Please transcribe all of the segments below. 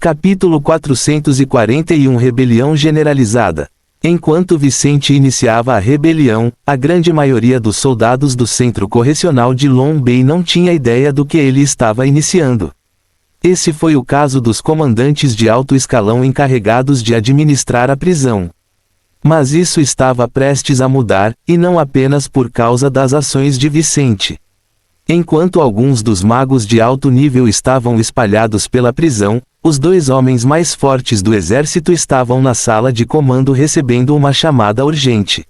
Capítulo 441 Rebelião Generalizada. Enquanto Vicente iniciava a rebelião, a grande maioria dos soldados do Centro Correcional de Long Bay não tinha ideia do que ele estava iniciando. Esse foi o caso dos comandantes de alto escalão encarregados de administrar a prisão. Mas isso estava prestes a mudar, e não apenas por causa das ações de Vicente. Enquanto alguns dos magos de alto nível estavam espalhados pela prisão, os 2 homens mais fortes do exército estavam na sala de comando recebendo uma chamada urgente.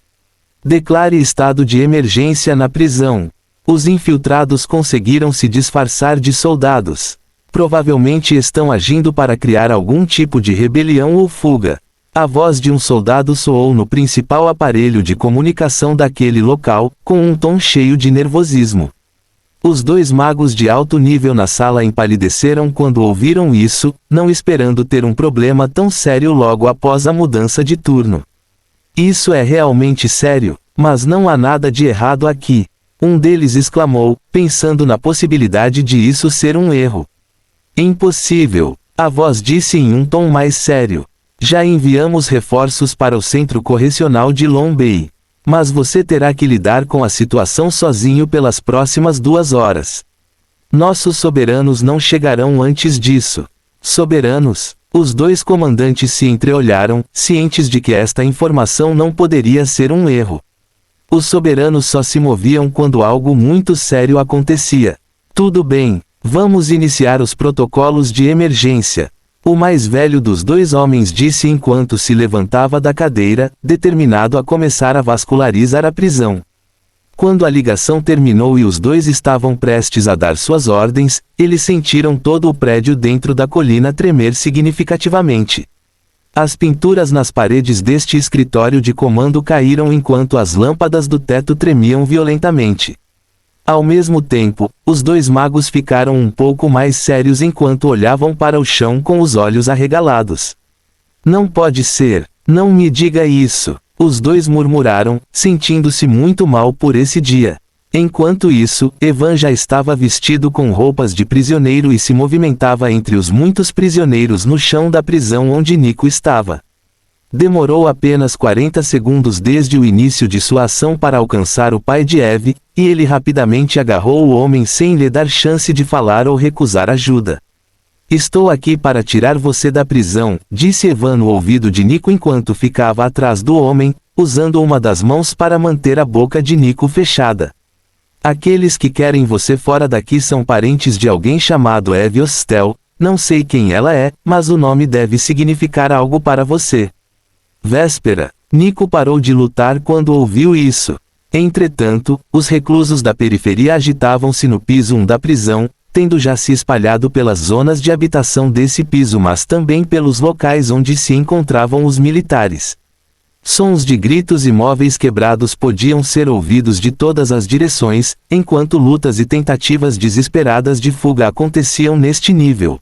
Declare estado de emergência na prisão. Os infiltrados conseguiram se disfarçar de soldados. Provavelmente estão agindo para criar algum tipo de rebelião ou fuga. A voz de um soldado soou no principal aparelho de comunicação daquele local, com um tom cheio de nervosismo. Os 2 magos de alto nível na sala empalideceram quando ouviram isso, não esperando ter um problema tão sério logo após a mudança de turno. Isso é realmente sério, mas não há nada de errado aqui. Um deles exclamou, pensando na possibilidade de isso ser um erro. Impossível, a voz disse em um tom mais sério. Já enviamos reforços para o Centro Correcional de Long Bay. Mas você terá que lidar com a situação sozinho pelas próximas 2 horas. Nossos soberanos não chegarão antes disso. Soberanos? Os 2 comandantes se entreolharam, cientes de que esta informação não poderia ser um erro. Os soberanos só se moviam quando algo muito sério acontecia. Tudo bem, vamos iniciar os protocolos de emergência. O mais velho dos 2 homens disse enquanto se levantava da cadeira, determinado a começar a vascularizar a prisão. Quando a ligação terminou e os 2 estavam prestes a dar suas ordens, eles sentiram todo o prédio dentro da colina tremer significativamente. As pinturas nas paredes deste escritório de comando caíram enquanto as lâmpadas do teto tremiam violentamente. Ao mesmo tempo, os 2 magos ficaram um pouco mais sérios enquanto olhavam para o chão com os olhos arregalados. Não pode ser, não me diga isso, os 2 murmuraram, sentindo-se muito mal por esse dia. Enquanto isso, Evan já estava vestido com roupas de prisioneiro e se movimentava entre os muitos prisioneiros no chão da prisão onde Nico estava. Demorou apenas 40 segundos desde o início de sua ação para alcançar o pai de Eve, e ele rapidamente agarrou o homem sem lhe dar chance de falar ou recusar ajuda. Estou aqui para tirar você da prisão, disse Evan no ouvido de Nico enquanto ficava atrás do homem, usando uma das mãos para manter a boca de Nico fechada. Aqueles que querem você fora daqui são parentes de alguém chamado Eve Ostel, não sei quem ela é, mas o nome deve significar algo para você. Véspera. Nico parou de lutar quando ouviu isso. Entretanto, os reclusos da periferia agitavam-se no piso 1 da prisão, tendo já se espalhado pelas zonas de habitação desse piso mas também pelos locais onde se encontravam os militares. Sons de gritos e móveis quebrados podiam ser ouvidos de todas as direções, enquanto lutas e tentativas desesperadas de fuga aconteciam neste nível.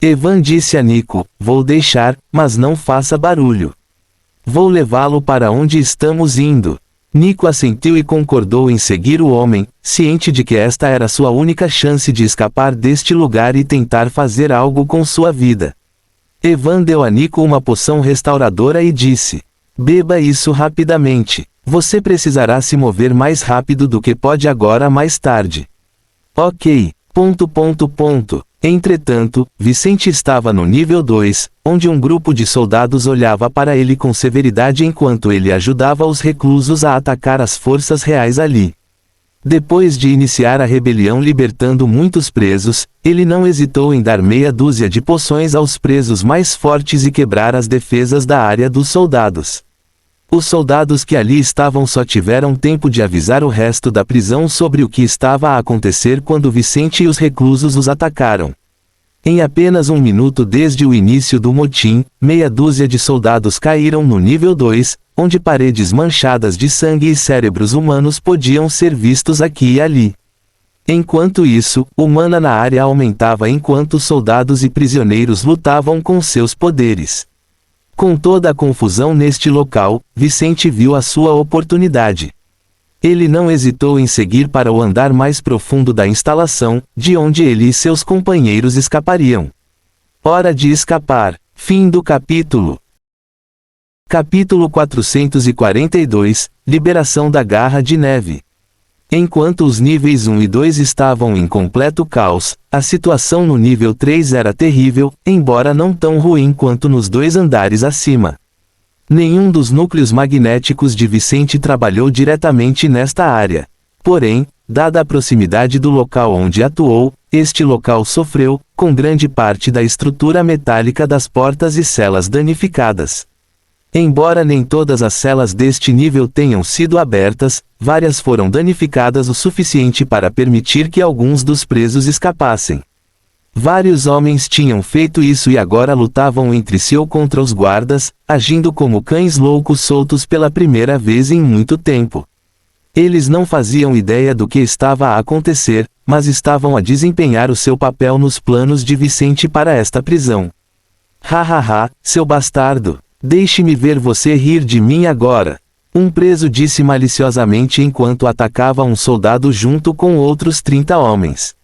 Evan disse a Nico, vou deixar, mas não faça barulho. Vou levá-lo para onde estamos indo. Nico assentiu e concordou em seguir o homem, ciente de que esta era sua única chance de escapar deste lugar e tentar fazer algo com sua vida. Evan deu a Nico uma poção restauradora e disse: beba isso rapidamente. Você precisará se mover mais rápido do que pode agora mais tarde. Ok. Entretanto, Vicente estava no nível 2, onde um grupo de soldados olhava para ele com severidade enquanto ele ajudava os reclusos a atacar as forças reais ali. Depois de iniciar a rebelião libertando muitos presos, ele não hesitou em dar meia dúzia de poções aos presos mais fortes e quebrar as defesas da área dos soldados. Os soldados que ali estavam só tiveram tempo de avisar o resto da prisão sobre o que estava a acontecer quando Vicente e os reclusos os atacaram. Em apenas 1 minuto desde o início do motim, meia dúzia de soldados caíram no nível 2, onde paredes manchadas de sangue e cérebros humanos podiam ser vistos aqui e ali. Enquanto isso, o mana na área aumentava enquanto soldados e prisioneiros lutavam com seus poderes. Com toda a confusão neste local, Vicente viu a sua oportunidade. Ele não hesitou em seguir para o andar mais profundo da instalação, de onde ele e seus companheiros escapariam. Hora de escapar. Fim do capítulo. Capítulo 442, Liberação da Garra de Neve. Enquanto os níveis 1 e 2 estavam em completo caos, a situação no nível 3 era terrível, embora não tão ruim quanto nos 2 andares acima. Nenhum dos núcleos magnéticos de Vicente trabalhou diretamente nesta área. Porém, dada a proximidade do local onde atuou, este local sofreu, com grande parte da estrutura metálica das portas e celas danificadas. Embora nem todas as celas deste nível tenham sido abertas, várias foram danificadas o suficiente para permitir que alguns dos presos escapassem. Vários homens tinham feito isso e agora lutavam entre si ou contra os guardas, agindo como cães loucos soltos pela primeira vez em muito tempo. Eles não faziam ideia do que estava a acontecer, mas estavam a desempenhar o seu papel nos planos de Vicente para esta prisão. Hahaha, seu bastardo! Deixe-me ver você rir de mim agora. Um preso disse maliciosamente enquanto atacava um soldado junto com outros 30 homens.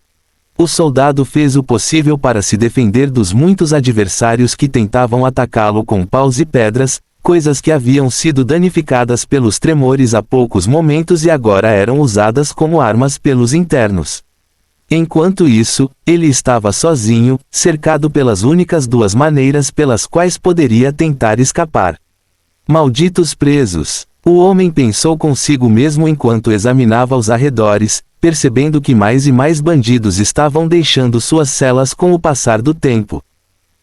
O soldado fez o possível para se defender dos muitos adversários que tentavam atacá-lo com paus e pedras, coisas que haviam sido danificadas pelos tremores há poucos momentos e agora eram usadas como armas pelos internos. Enquanto isso, ele estava sozinho, cercado pelas únicas 2 maneiras pelas quais poderia tentar escapar. Malditos presos! O homem pensou consigo mesmo enquanto examinava os arredores, percebendo que mais e mais bandidos estavam deixando suas celas com o passar do tempo.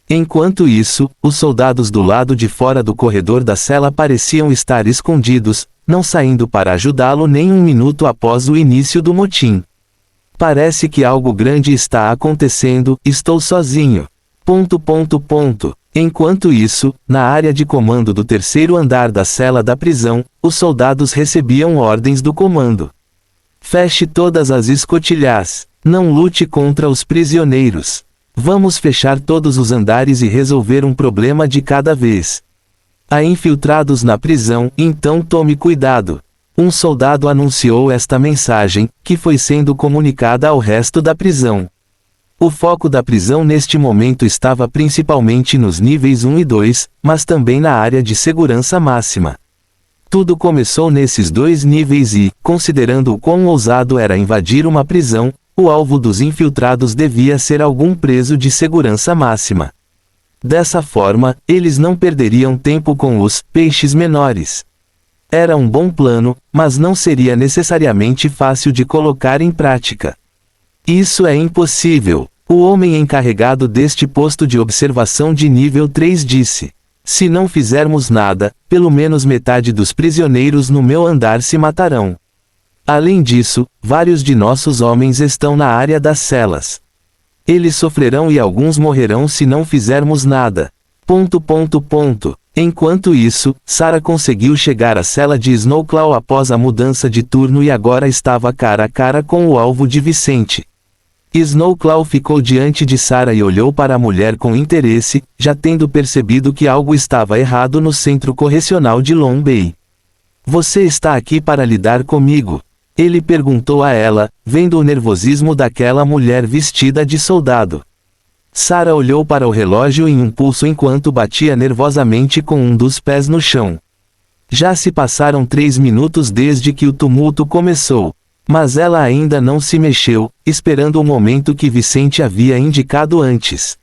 Enquanto isso, os soldados do lado de fora do corredor da cela pareciam estar escondidos, não saindo para ajudá-lo nem um minuto após o início do motim. Parece que algo grande está acontecendo, estou sozinho. ... Enquanto isso, na área de comando do 3º andar da cela da prisão, os soldados recebiam ordens do comando. Feche todas as escotilhas. Não lute contra os prisioneiros. Vamos fechar todos os andares e resolver um problema de cada vez. Há infiltrados na prisão, então tome cuidado. Um soldado anunciou esta mensagem, que foi sendo comunicada ao resto da prisão. O foco da prisão neste momento estava principalmente nos níveis 1 e 2, mas também na área de segurança máxima. Tudo começou nesses 2 níveis e, considerando o quão ousado era invadir uma prisão, o alvo dos infiltrados devia ser algum preso de segurança máxima. Dessa forma, eles não perderiam tempo com os peixes menores. Era um bom plano, mas não seria necessariamente fácil de colocar em prática. Isso é impossível. O homem encarregado deste posto de observação de nível 3 disse: se não fizermos nada, pelo menos metade dos prisioneiros no meu andar se matarão. Além disso, vários de nossos homens estão na área das celas. Eles sofrerão e alguns morrerão se não fizermos nada. ... Enquanto isso, Sarah conseguiu chegar à cela de Snowclaw após a mudança de turno e agora estava cara a cara com o alvo de Vicente. Snowclaw ficou diante de Sarah e olhou para a mulher com interesse, já tendo percebido que algo estava errado no centro correcional de Long Bay. Você está aqui para lidar comigo? Ele perguntou a ela, vendo o nervosismo daquela mulher vestida de soldado. Sarah olhou para o relógio em um pulso enquanto batia nervosamente com um dos pés no chão. Já se passaram 3 minutos desde que o tumulto começou. Mas ela ainda não se mexeu, esperando o momento que Vicente havia indicado antes.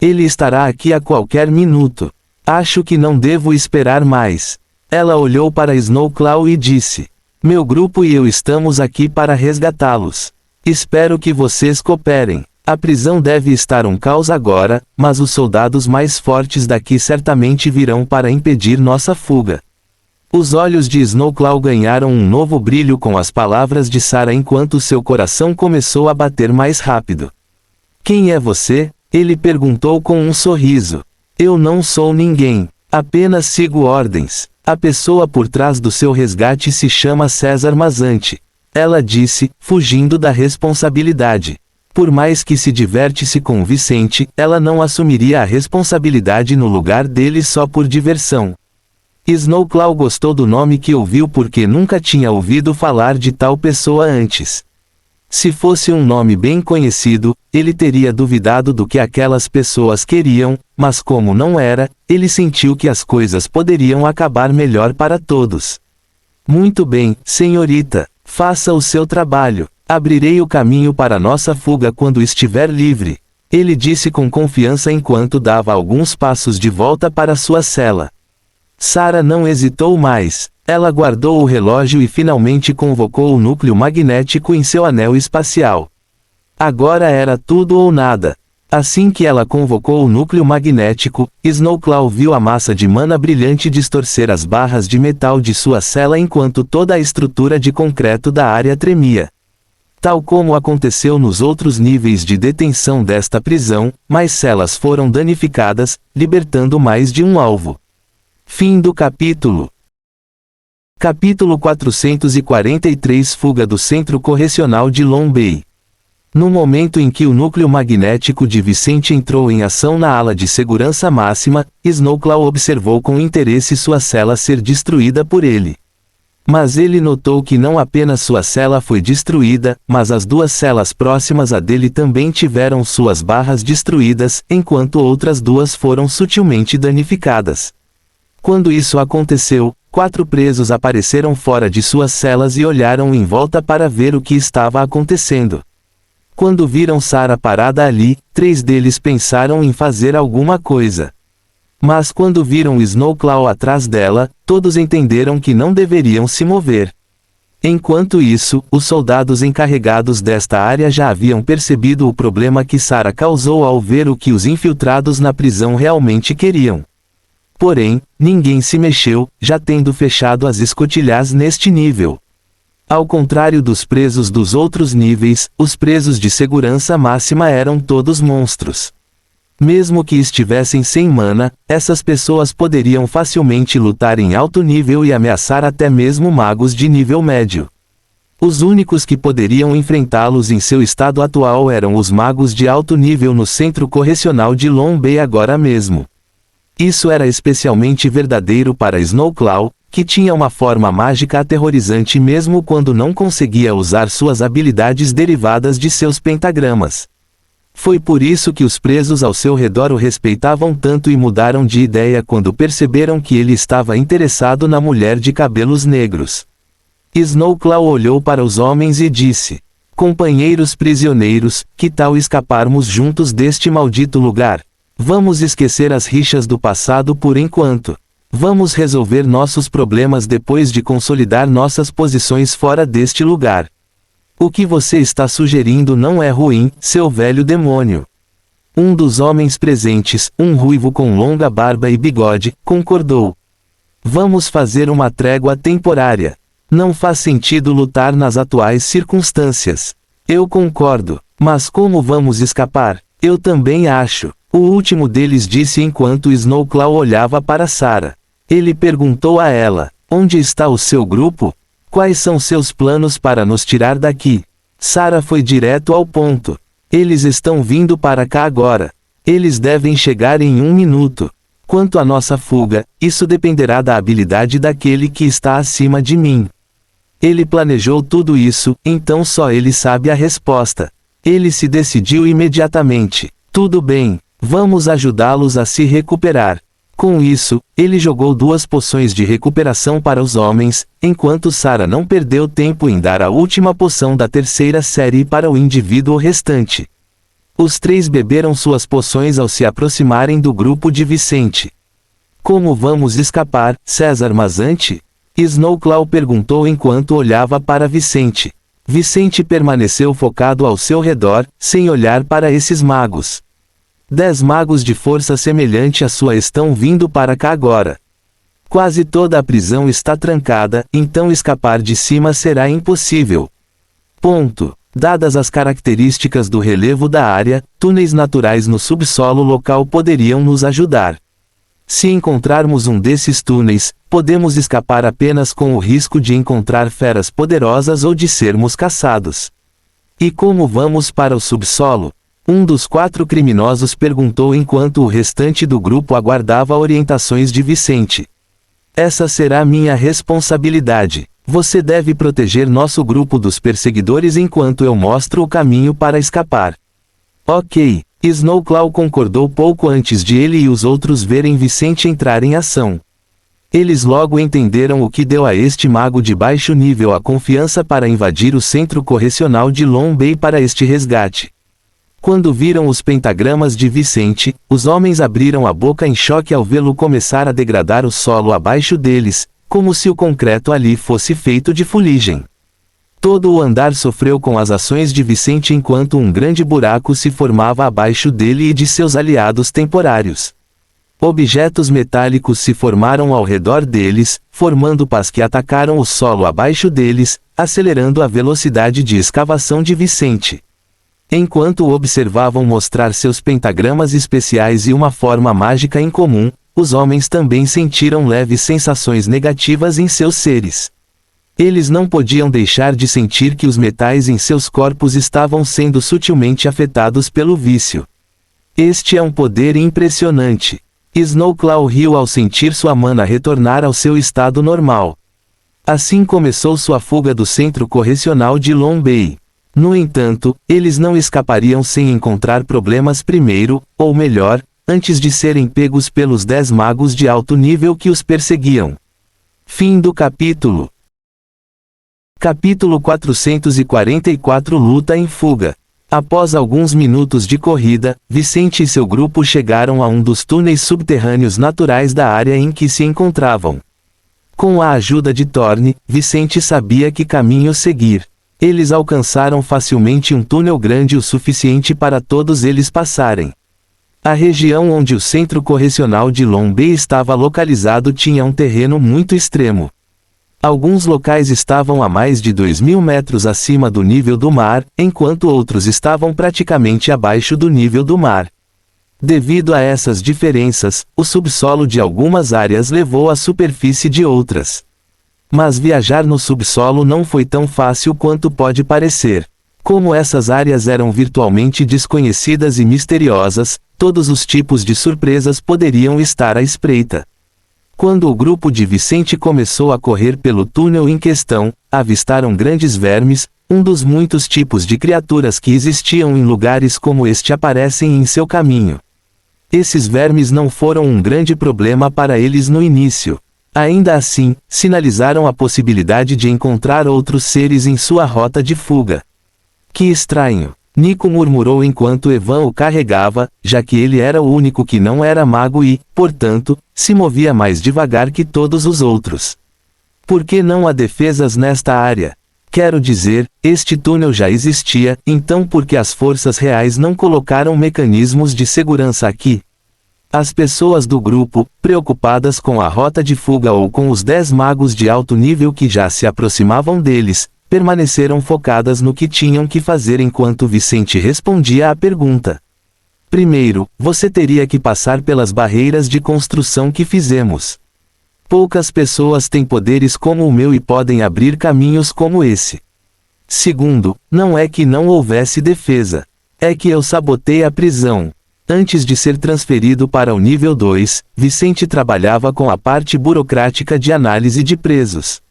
Ele estará aqui a qualquer minuto. Acho que não devo esperar mais. Ela olhou para Snowclaw e disse: meu grupo e eu estamos aqui para resgatá-los. Espero que vocês cooperem. A prisão deve estar um caos agora, mas os soldados mais fortes daqui certamente virão para impedir nossa fuga. Os olhos de Snowclaw ganharam um novo brilho com as palavras de Sarah enquanto seu coração começou a bater mais rápido. Quem é você? Ele perguntou com um sorriso. Eu não sou ninguém. Apenas sigo ordens. A pessoa por trás do seu resgate se chama César Mazzanti. Ela disse, fugindo da responsabilidade. Por mais que se divertisse com Vicente, ela não assumiria a responsabilidade no lugar dele só por diversão. Snowclaw gostou do nome que ouviu porque nunca tinha ouvido falar de tal pessoa antes. Se fosse um nome bem conhecido, ele teria duvidado do que aquelas pessoas queriam, mas como não era, ele sentiu que as coisas poderiam acabar melhor para todos. Muito bem, senhorita, faça o seu trabalho. Abrirei o caminho para nossa fuga quando estiver livre. Ele disse com confiança enquanto dava alguns passos de volta para sua cela. Sarah não hesitou mais. Ela guardou o relógio e finalmente convocou o núcleo magnético em seu anel espacial. Agora era tudo ou nada. Assim que ela convocou o núcleo magnético, Snowclaw viu a massa de mana brilhante distorcer as barras de metal de sua cela enquanto toda a estrutura de concreto da área tremia. Tal como aconteceu nos outros níveis de detenção desta prisão, mais celas foram danificadas, libertando mais de um alvo. Fim do capítulo. Capítulo 443 Fuga do Centro Correcional de Long Bay. No momento em que o núcleo magnético de Vicente entrou em ação na ala de segurança máxima, Snowclaw observou com interesse sua cela ser destruída por ele. Mas ele notou que não apenas sua cela foi destruída, mas as duas celas próximas a dele também tiveram suas barras destruídas, enquanto outras duas foram sutilmente danificadas. Quando isso aconteceu, 4 presos apareceram fora de suas celas e olharam em volta para ver o que estava acontecendo. Quando viram Sarah parada ali, 3 deles pensaram em fazer alguma coisa. Mas quando viram Snowclaw atrás dela, todos entenderam que não deveriam se mover. Enquanto isso, os soldados encarregados desta área já haviam percebido o problema que Sarah causou ao ver o que os infiltrados na prisão realmente queriam. Porém, ninguém se mexeu, já tendo fechado as escotilhas neste nível. Ao contrário dos presos dos outros níveis, os presos de segurança máxima eram todos monstros. Mesmo que estivessem sem mana, essas pessoas poderiam facilmente lutar em alto nível e ameaçar até mesmo magos de nível médio. Os únicos que poderiam enfrentá-los em seu estado atual eram os magos de alto nível no centro correcional de Long Bay agora mesmo. Isso era especialmente verdadeiro para Snowclaw, que tinha uma forma mágica aterrorizante mesmo quando não conseguia usar suas habilidades derivadas de seus pentagramas. Foi por isso que os presos ao seu redor o respeitavam tanto e mudaram de ideia quando perceberam que ele estava interessado na mulher de cabelos negros. Snowclaw olhou para os homens e disse: "Companheiros prisioneiros, que tal escaparmos juntos deste maldito lugar? Vamos esquecer as rixas do passado por enquanto. Vamos resolver nossos problemas depois de consolidar nossas posições fora deste lugar. O que você está sugerindo não é ruim, seu velho demônio." Um dos homens presentes, um ruivo com longa barba e bigode, concordou. "Vamos fazer uma trégua temporária. Não faz sentido lutar nas atuais circunstâncias." "Eu concordo. Mas como vamos escapar?" "Eu também acho." O último deles disse enquanto Snowclaw olhava para Sarah. Ele perguntou a ela: "Onde está o seu grupo? Quais são seus planos para nos tirar daqui?" Sarah foi direto ao ponto. "Eles estão vindo para cá agora. Eles devem chegar em 1 minuto. Quanto à nossa fuga, isso dependerá da habilidade daquele que está acima de mim." Ele planejou tudo isso, então só ele sabe a resposta. Ele se decidiu imediatamente. "Tudo bem. Vamos ajudá-los a se recuperar." Com isso, ele jogou 2 poções de recuperação para os homens, enquanto Sarah não perdeu tempo em dar a última poção da 3ª série para o indivíduo restante. Os 3 beberam suas poções ao se aproximarem do grupo de Vicente. "Como vamos escapar, César Mazante?" Snowclaw perguntou enquanto olhava para Vicente. Vicente permaneceu focado ao seu redor, sem olhar para esses magos. 10 magos de força semelhante à sua estão vindo para cá agora. Quase toda a prisão está trancada, então escapar de cima será impossível. Ponto. Dadas as características do relevo da área, túneis naturais no subsolo local poderiam nos ajudar. Se encontrarmos um desses túneis, podemos escapar apenas com o risco de encontrar feras poderosas ou de sermos caçados. E como vamos para o subsolo? Um dos 4 criminosos perguntou enquanto o restante do grupo aguardava orientações de Vicente. "Essa será minha responsabilidade. Você deve proteger nosso grupo dos perseguidores enquanto eu mostro o caminho para escapar. Ok. Snowclaw concordou pouco antes de ele e os outros verem Vicente entrar em ação. Eles logo entenderam o que deu a este mago de baixo nível a confiança para invadir o centro correcional de Long Bay para este resgate. Quando viram os pentagramas de Vicente, os homens abriram a boca em choque ao vê-lo começar a degradar o solo abaixo deles, como se o concreto ali fosse feito de fuligem. Todo o andar sofreu com as ações de Vicente enquanto um grande buraco se formava abaixo dele e de seus aliados temporários. Objetos metálicos se formaram ao redor deles, formando pás que atacaram o solo abaixo deles, acelerando a velocidade de escavação de Vicente. Enquanto o observavam mostrar seus pentagramas especiais e uma forma mágica incomum, os homens também sentiram leves sensações negativas em seus seres. Eles não podiam deixar de sentir que os metais em seus corpos estavam sendo sutilmente afetados pelo vício. Este é um poder impressionante. Snowclaw riu ao sentir sua mana retornar ao seu estado normal. Assim começou sua fuga do centro correcional de Long Bay. No entanto, eles não escapariam sem encontrar problemas primeiro, ou melhor, antes de serem pegos pelos 10 magos de alto nível que os perseguiam. Fim do capítulo. Capítulo 444 Luta em fuga. Após alguns minutos de corrida, Vicente e seu grupo chegaram a um dos túneis subterrâneos naturais da área em que se encontravam. Com a ajuda de Thorne, Vicente sabia que caminho seguir. Eles alcançaram facilmente um túnel grande o suficiente para todos eles passarem. A região onde o centro correcional de Long Bay estava localizado tinha um terreno muito extremo. Alguns locais estavam a mais de 2.000 metros acima do nível do mar, enquanto outros estavam praticamente abaixo do nível do mar. Devido a essas diferenças, o subsolo de algumas áreas levou à superfície de outras. Mas viajar no subsolo não foi tão fácil quanto pode parecer. Como essas áreas eram virtualmente desconhecidas e misteriosas, todos os tipos de surpresas poderiam estar à espreita. Quando o grupo de Vicente começou a correr pelo túnel em questão, avistaram grandes vermes, um dos muitos tipos de criaturas que existiam em lugares como este aparecem em seu caminho. Esses vermes não foram um grande problema para eles no início. Ainda assim, sinalizaram a possibilidade de encontrar outros seres em sua rota de fuga. Que estranho! Nico murmurou enquanto Evan o carregava, já que ele era o único que não era mago e, portanto, se movia mais devagar que todos os outros. Por que não há defesas nesta área? Quero dizer, este túnel já existia, então por que as forças reais não colocaram mecanismos de segurança aqui? As pessoas do grupo, preocupadas com a rota de fuga ou com os 10 magos de alto nível que já se aproximavam deles, permaneceram focadas no que tinham que fazer enquanto Vicente respondia à pergunta. Primeiro, você teria que passar pelas barreiras de construção que fizemos. Poucas pessoas têm poderes como o meu e podem abrir caminhos como esse. Segundo, não é que não houvesse defesa. É que eu sabotei a prisão. Antes de ser transferido para o nível 2, Vicente trabalhava com a parte burocrática de análise de presos.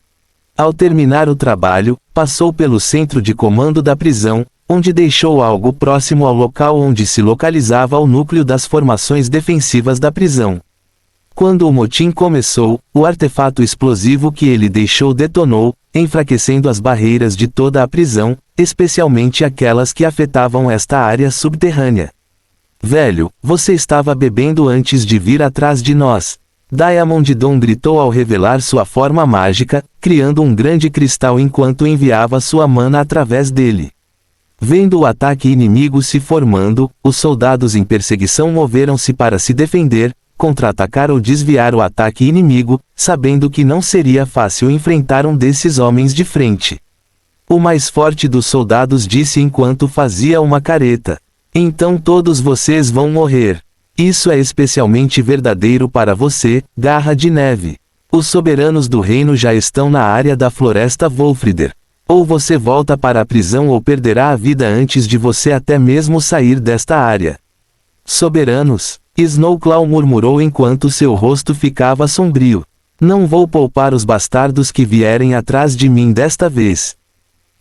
Ao terminar o trabalho, passou pelo centro de comando da prisão, onde deixou algo próximo ao local onde se localizava o núcleo das formações defensivas da prisão. Quando o motim começou, o artefato explosivo que ele deixou detonou, enfraquecendo as barreiras de toda a prisão, especialmente aquelas que afetavam esta área subterrânea. Velho, você estava bebendo antes de vir atrás de nós. Diamond Dawn gritou ao revelar sua forma mágica, criando um grande cristal enquanto enviava sua mana através dele. Vendo o ataque inimigo se formando, os soldados em perseguição moveram-se para se defender, contra-atacar ou desviar o ataque inimigo, sabendo que não seria fácil enfrentar um desses homens de frente. O mais forte dos soldados disse enquanto fazia uma careta. Então todos vocês vão morrer. Isso é especialmente verdadeiro para você, Garra de Neve. Os soberanos do reino já estão na área da floresta Wolfrider. Ou você volta para a prisão ou perderá a vida antes de você até mesmo sair desta área. Soberanos? Snowclaw murmurou enquanto seu rosto ficava sombrio. Não vou poupar os bastardos que vierem atrás de mim desta vez.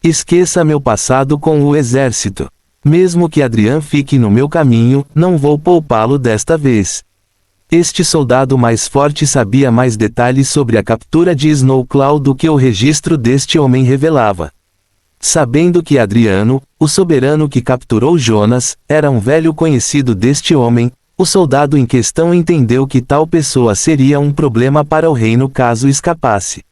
Esqueça meu passado com o exército. Mesmo que Adrian fique no meu caminho, não vou poupá-lo desta vez. Este soldado mais forte sabia mais detalhes sobre a captura de Snowclaw do que o registro deste homem revelava. Sabendo que Adriano, o soberano que capturou Jonas, era um velho conhecido deste homem, o soldado em questão entendeu que tal pessoa seria um problema para o reino caso escapasse.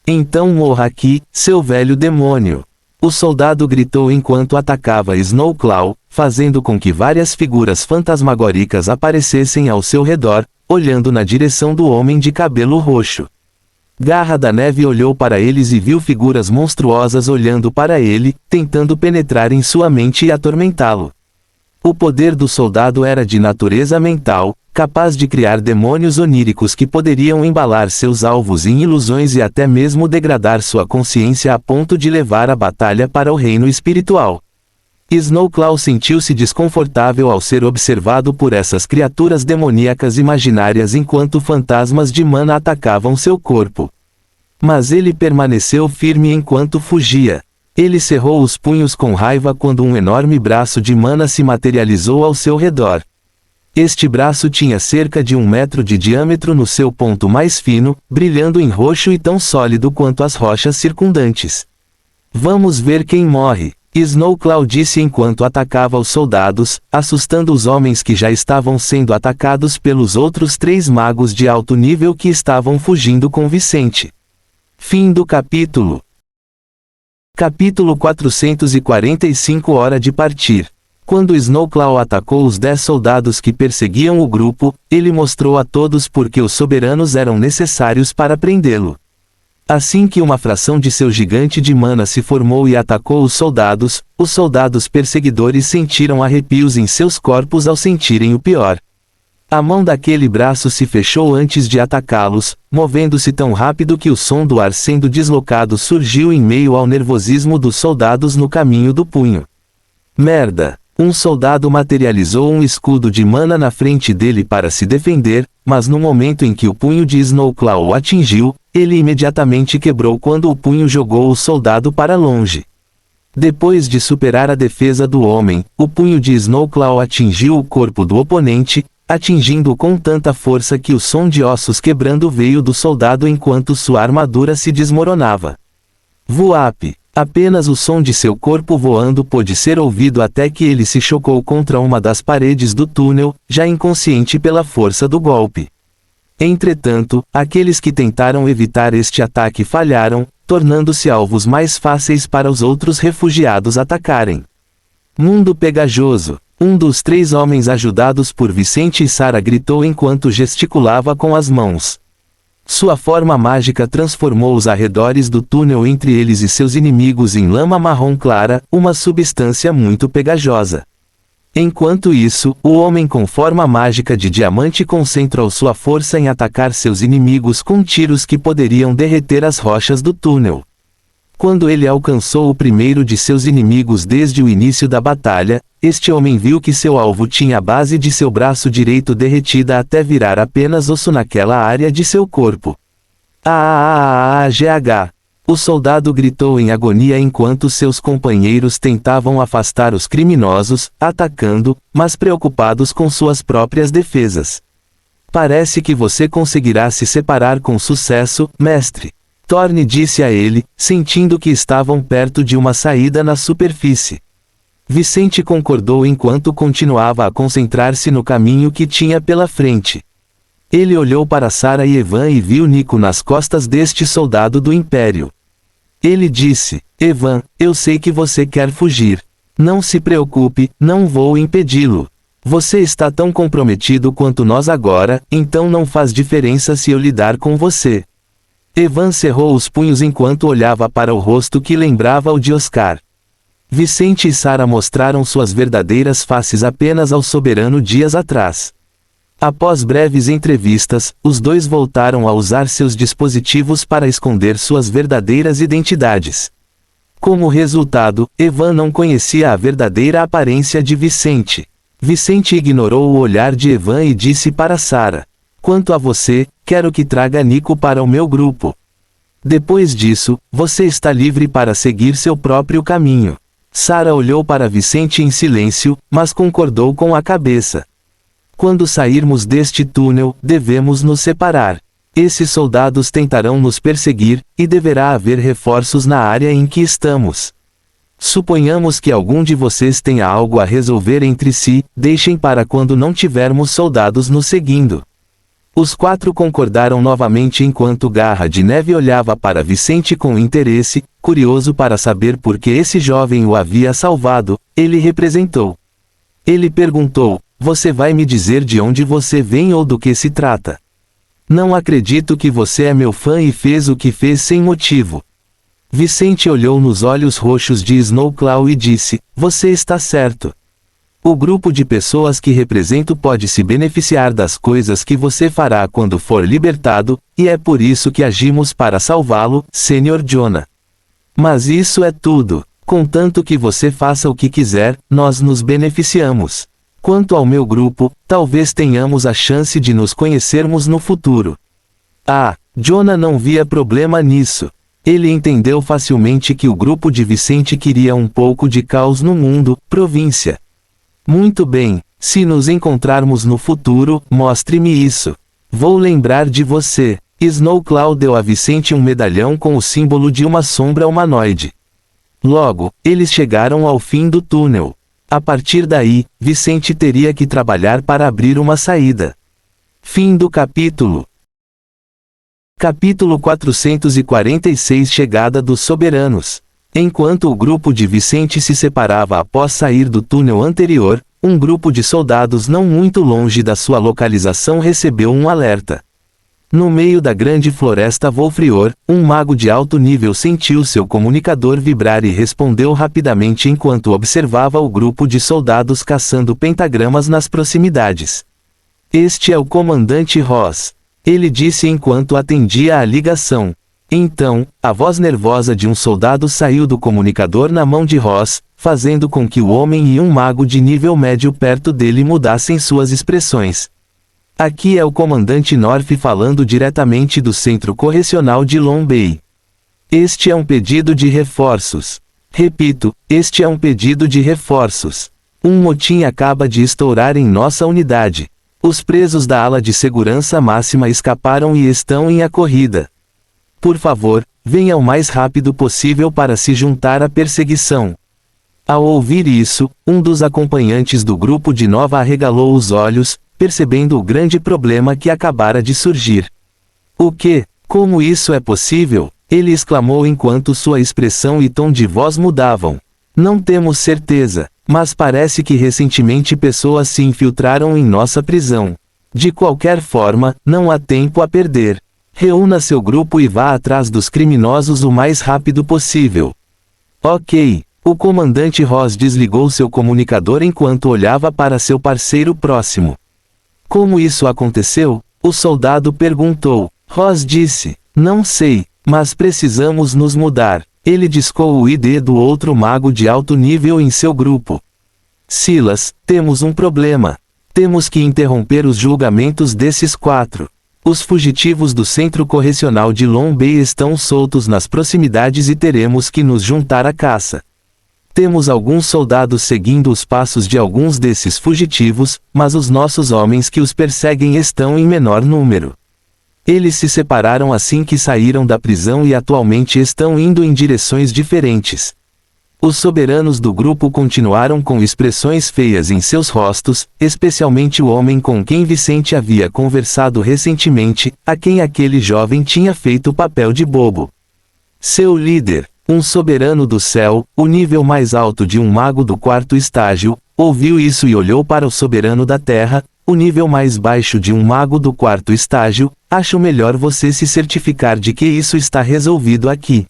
Então morra aqui, seu velho demônio! O soldado gritou enquanto atacava Snowclaw, fazendo com que várias figuras fantasmagóricas aparecessem ao seu redor, olhando na direção do homem de cabelo roxo. Garra da Neve olhou para eles e viu figuras monstruosas olhando para ele, tentando penetrar em sua mente e atormentá-lo. O poder do soldado era de natureza mental, capaz de criar demônios oníricos que poderiam embalar seus alvos em ilusões e até mesmo degradar sua consciência a ponto de levar a batalha para o reino espiritual. Snowclaw sentiu-se desconfortável ao ser observado por essas criaturas demoníacas imaginárias enquanto fantasmas de mana atacavam seu corpo. Mas ele permaneceu firme enquanto fugia. Ele cerrou os punhos com raiva quando um enorme braço de mana se materializou ao seu redor. Este braço tinha cerca de 1 metro de diâmetro no seu ponto mais fino, brilhando em roxo e tão sólido quanto as rochas circundantes. Vamos ver quem morre. Snowclaw disse enquanto atacava os soldados, assustando os homens que já estavam sendo atacados pelos outros 3 magos de alto nível que estavam fugindo com Vicente. Fim do capítulo. Capítulo 445 Hora de partir. Quando Snowclaw atacou os 10 soldados que perseguiam o grupo, ele mostrou a todos por que os soberanos eram necessários para prendê-lo. Assim que uma fração de seu gigante de mana se formou e atacou os soldados perseguidores sentiram arrepios em seus corpos ao sentirem o pior. A mão daquele braço se fechou antes de atacá-los, movendo-se tão rápido que o som do ar sendo deslocado surgiu em meio ao nervosismo dos soldados no caminho do punho. Merda! Um soldado materializou um escudo de mana na frente dele para se defender, mas no momento em que o punho de Snowclaw o atingiu, ele imediatamente quebrou quando o punho jogou o soldado para longe. Depois de superar a defesa do homem, o punho de Snowclaw atingiu o corpo do oponente, atingindo-o com tanta força que o som de ossos quebrando veio do soldado enquanto sua armadura se desmoronava. Vuap! Apenas o som de seu corpo voando pôde ser ouvido até que ele se chocou contra uma das paredes do túnel, já inconsciente pela força do golpe. Entretanto, aqueles que tentaram evitar este ataque falharam, tornando-se alvos mais fáceis para os outros refugiados atacarem. Mundo pegajoso. Um dos 3 homens ajudados por Vicente e Sara gritou enquanto gesticulava com as mãos. Sua forma mágica transformou os arredores do túnel entre eles e seus inimigos em lama marrom clara, uma substância muito pegajosa. Enquanto isso, o homem com forma mágica de diamante concentrou sua força em atacar seus inimigos com tiros que poderiam derreter as rochas do túnel. Quando ele alcançou o primeiro de seus inimigos desde o início da batalha, este homem viu que seu alvo tinha a base de seu braço direito derretida até virar apenas osso naquela área de seu corpo. GH! O soldado gritou em agonia enquanto seus companheiros tentavam afastar os criminosos, atacando, mas preocupados com suas próprias defesas. Parece que você conseguirá se separar com sucesso, mestre. Thorne disse a ele, sentindo que estavam perto de uma saída na superfície. Vicente concordou enquanto continuava a concentrar-se no caminho que tinha pela frente. Ele olhou para Sara e Evan e viu Nico nas costas deste soldado do Império. Ele disse, Evan, eu sei que você quer fugir. Não se preocupe, não vou impedi-lo. Você está tão comprometido quanto nós agora, então não faz diferença se eu lidar com você. Evan cerrou os punhos enquanto olhava para o rosto que lembrava o de Oscar. Vicente e Sara mostraram suas verdadeiras faces apenas ao soberano dias atrás. Após breves entrevistas, os dois voltaram a usar seus dispositivos para esconder suas verdadeiras identidades. Como resultado, Evan não conhecia a verdadeira aparência de Vicente. Vicente ignorou o olhar de Evan e disse para Sara: Quanto a você, quero que traga Nico para o meu grupo. Depois disso, você está livre para seguir seu próprio caminho. Sarah olhou para Vicente em silêncio, mas concordou com a cabeça. Quando sairmos deste túnel, devemos nos separar. Esses soldados tentarão nos perseguir, e deverá haver reforços na área em que estamos. Suponhamos que algum de vocês tenha algo a resolver entre si, deixem para quando não tivermos soldados nos seguindo. Os 4 concordaram novamente enquanto Garra de Neve olhava para Vicente com interesse, curioso para saber por que esse jovem o havia salvado. Ele representou. Ele perguntou: você vai me dizer de onde você vem ou do que se trata? Não acredito que você é meu fã e fez o que fez sem motivo. Vicente olhou nos olhos roxos de Snowclaw e disse: você está certo. O grupo de pessoas que represento pode se beneficiar das coisas que você fará quando for libertado, e é por isso que agimos para salvá-lo, Sr. Jonah. Mas isso é tudo. Contanto que você faça o que quiser, nós nos beneficiamos. Quanto ao meu grupo, talvez tenhamos a chance de nos conhecermos no futuro. Jonah não via problema nisso. Ele entendeu facilmente que o grupo de Vicente queria um pouco de caos no mundo, província. Muito bem, se nos encontrarmos no futuro, mostre-me isso. Vou lembrar de você. Snowclaw deu a Vicente um medalhão com o símbolo de uma sombra humanoide. Logo, eles chegaram ao fim do túnel. A partir daí, Vicente teria que trabalhar para abrir uma saída. Fim do capítulo. Capítulo 446 Chegada dos Soberanos. Enquanto o grupo de Vicente se separava após sair do túnel anterior, um grupo de soldados não muito longe da sua localização recebeu um alerta. No meio da grande floresta Volfrior, um mago de alto nível sentiu seu comunicador vibrar e respondeu rapidamente enquanto observava o grupo de soldados caçando pentagramas nas proximidades. Este é o comandante Ross. Ele disse enquanto atendia a ligação. Então, a voz nervosa de um soldado saiu do comunicador na mão de Ross, fazendo com que o homem e um mago de nível médio perto dele mudassem suas expressões. Aqui é o comandante North falando diretamente do centro correcional de Long Bay. Este é um pedido de reforços. Repito, este é um pedido de reforços. Um motim acaba de estourar em nossa unidade. Os presos da ala de segurança máxima escaparam e estão em a corrida. Por favor, venha o mais rápido possível para se juntar à perseguição. Ao ouvir isso, um dos acompanhantes do grupo de Nova arregalou os olhos, percebendo o grande problema que acabara de surgir. O que? Como isso é possível? Ele exclamou enquanto sua expressão e tom de voz mudavam. Não temos certeza, mas parece que recentemente pessoas se infiltraram em nossa prisão. De qualquer forma, não há tempo a perder. Reúna seu grupo e vá atrás dos criminosos o mais rápido possível. Ok. O comandante Ross desligou seu comunicador enquanto olhava para seu parceiro próximo. Como isso aconteceu? O soldado perguntou. Ross disse: não sei, mas precisamos nos mudar. Ele discou o ID do outro mago de alto nível em seu grupo. Silas, temos um problema. Temos que interromper os julgamentos desses 4. Os fugitivos do Centro Correcional de Long Bay estão soltos nas proximidades e teremos que nos juntar à caça. Temos alguns soldados seguindo os passos de alguns desses fugitivos, mas os nossos homens que os perseguem estão em menor número. Eles se separaram assim que saíram da prisão e atualmente estão indo em direções diferentes. Os soberanos do grupo continuaram com expressões feias em seus rostos, especialmente o homem com quem Vicente havia conversado recentemente, a quem aquele jovem tinha feito o papel de bobo. Seu líder, um soberano do céu, o nível mais alto de um mago do 4º estágio, ouviu isso e olhou para o soberano da terra, o nível mais baixo de um mago do 4º estágio. Acho melhor você se certificar de que isso está resolvido aqui.